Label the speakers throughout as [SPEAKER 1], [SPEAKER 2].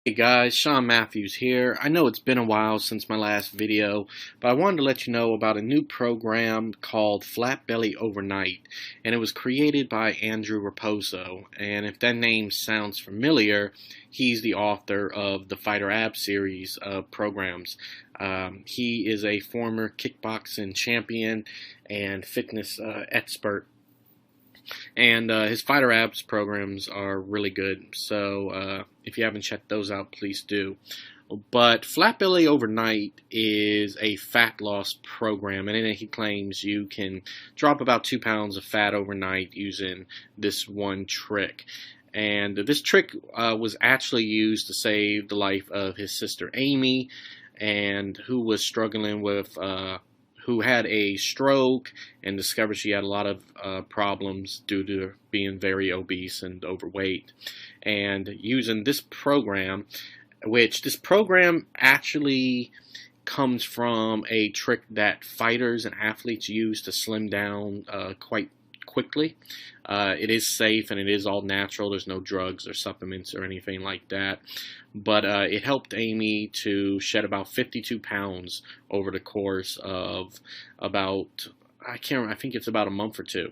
[SPEAKER 1] Hey guys, Sean Matthews here. I know it's been a while since my last video, but I wanted to let you know about a new program called Flat Belly Overnight, and it was created by Andrew Raposo. And if that name sounds familiar, he's the author of the Fighter Ab series of programs. He is a former kickboxing champion and fitness expert, and his Fighter Abs programs are really good. So if you haven't checked those out, please do. But Flat Belly Overnight is a fat loss program, and in it he claims you can drop about 2 pounds of fat overnight using this one trick. And this trick was actually used to save the life of his sister Amy, and who was struggling with who had a stroke and discovered she had a lot of problems due to being very obese and overweight. And using this program, which this program actually comes from a trick that fighters and athletes use to slim down quite quickly. It is safe and it is all natural. There's no drugs or supplements or anything like that. But it helped Amy to shed about 52 pounds over the course of about, I think it's about a month or two.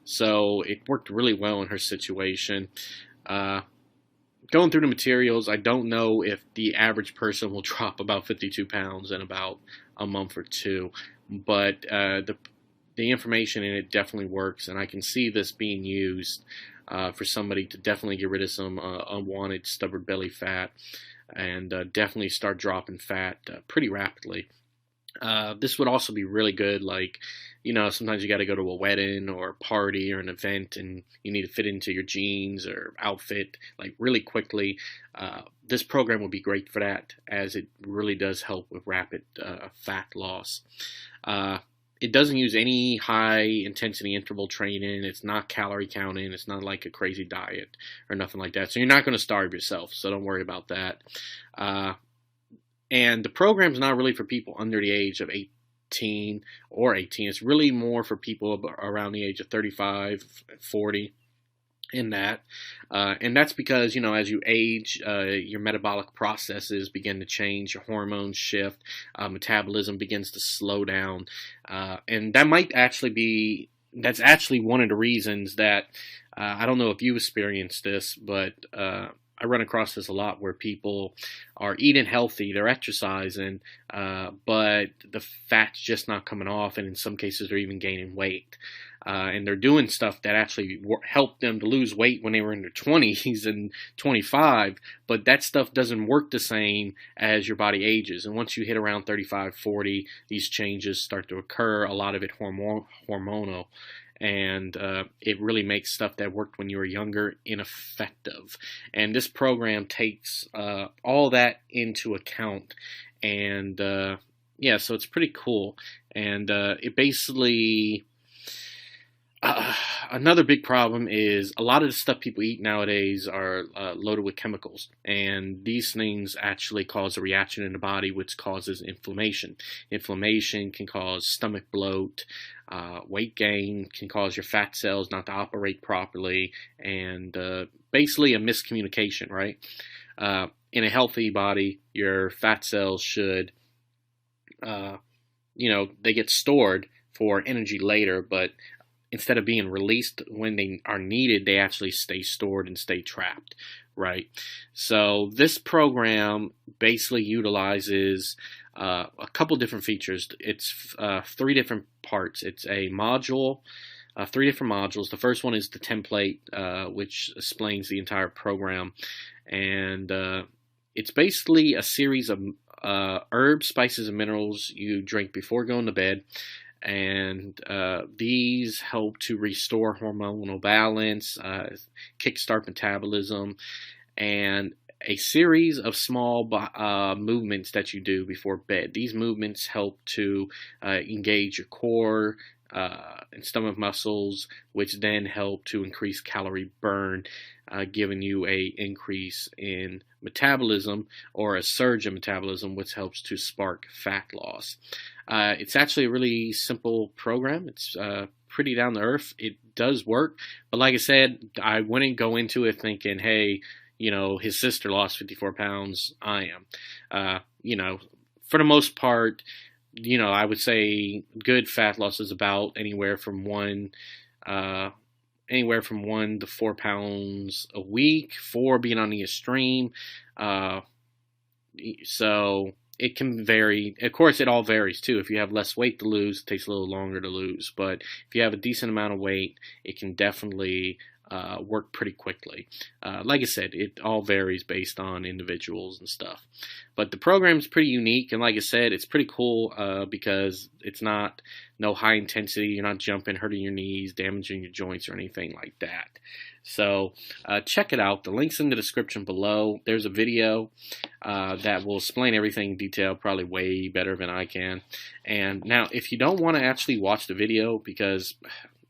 [SPEAKER 1] So it worked really well in her situation. Going through the materials, I don't know if the average person will drop about 52 pounds in about a month or two, but the information in it definitely works, and I can see this being used for somebody to definitely get rid of some unwanted stubborn belly fat, and definitely start dropping fat pretty rapidly. This would also be really good, like, sometimes you got to go to a wedding or a party or an event and you need to fit into your jeans or outfit like really quickly. This program would be great for that, as it really does help with rapid fat loss. It doesn't use any high intensity interval training. It's not calorie counting. It's not like a crazy diet or nothing like that. So you're not going to starve yourself. So don't worry about that. And the program's not really for people under the age of 18 or 18. It's really more for people around the age of 35, 40. In that, and that's because, as you age, your metabolic processes begin to change, your hormones shift, metabolism begins to slow down, and that's actually one of the reasons that I don't know if you experienced this, but I run across this a lot, where people are eating healthy, they're exercising, but the fat's just not coming off, and in some cases they're even gaining weight. And they're doing stuff that actually helped them to lose weight when they were in their 20s and 25, but that stuff doesn't work the same as your body ages. And once you hit around 35, 40, these changes start to occur, a lot of it hormonal. And it really makes stuff that worked when you were younger ineffective. And this program takes all that into account. And yeah, so it's pretty cool. And it basically... another big problem is a lot of the stuff people eat nowadays are loaded with chemicals, and these things actually cause a reaction in the body which causes inflammation. Inflammation can cause stomach bloat, weight gain, can cause your fat cells not to operate properly, and basically a miscommunication, right? In a healthy body, your fat cells should, they get stored for energy later, but instead of being released when they are needed, they actually stay stored and stay trapped, right? So this program basically utilizes a couple different features. It's 3 different parts. It's a module, 3 different modules. The first one is the template, which explains the entire program. And it's basically a series of herbs, spices, and minerals you drink before going to bed. And these help to restore hormonal balance, kickstart metabolism, and a series of small movements that you do before bed. These movements help to engage your core and stomach muscles, which then help to increase calorie burn, giving you a increase in metabolism, or a surge in metabolism, which helps to spark fat loss. It's actually a really simple program. It's pretty down to earth. It does work, but like I said, I wouldn't go into it thinking, hey, his sister lost 54 pounds, I am. For the most part, I would say good fat loss is about anywhere from 1 to 4 pounds a week, 4 being on the extreme. So it can vary. Of course, it all varies too. If you have less weight to lose, it takes a little longer to lose. But if you have a decent amount of weight, it can definitely work pretty quickly. Like I said, it all varies based on individuals and stuff. But the program is pretty unique, and like I said, it's pretty cool because it's no high intensity. You're not jumping, hurting your knees, damaging your joints, or anything like that. So check it out. The link's in the description below. There's a video that will explain everything in detail, probably way better than I can. And now, if you don't want to actually watch the video, because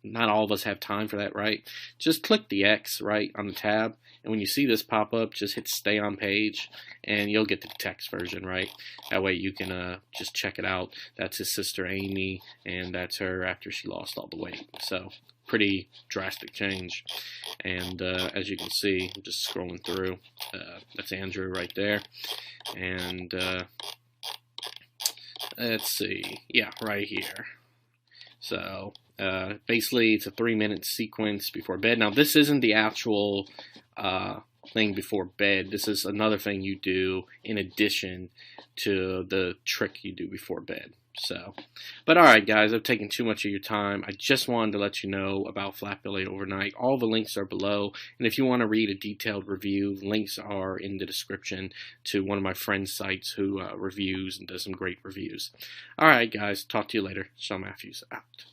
[SPEAKER 1] not all of us have time for that, right? Just click the X, right, on the tab, and when you see this pop up, just hit stay on page, and you'll get the text version, right? That way you can just check it out. That's his sister Amy, and that's her after she lost all the weight. So pretty drastic change. And as you can see, I'm just scrolling through. That's Andrew right there, and let's see, yeah, right here. So basically, it's a 3-minute sequence before bed. Now, this isn't the actual thing before bed. This is another thing you do in addition to the trick you do before bed. So, but alright guys, I've taken too much of your time. I just wanted to let you know about Flat Belly Overnight. All the links are below, and if you want to read a detailed review, links are in the description to one of my friend's sites who reviews and does some great reviews. Alright guys, talk to you later. Sean Matthews out.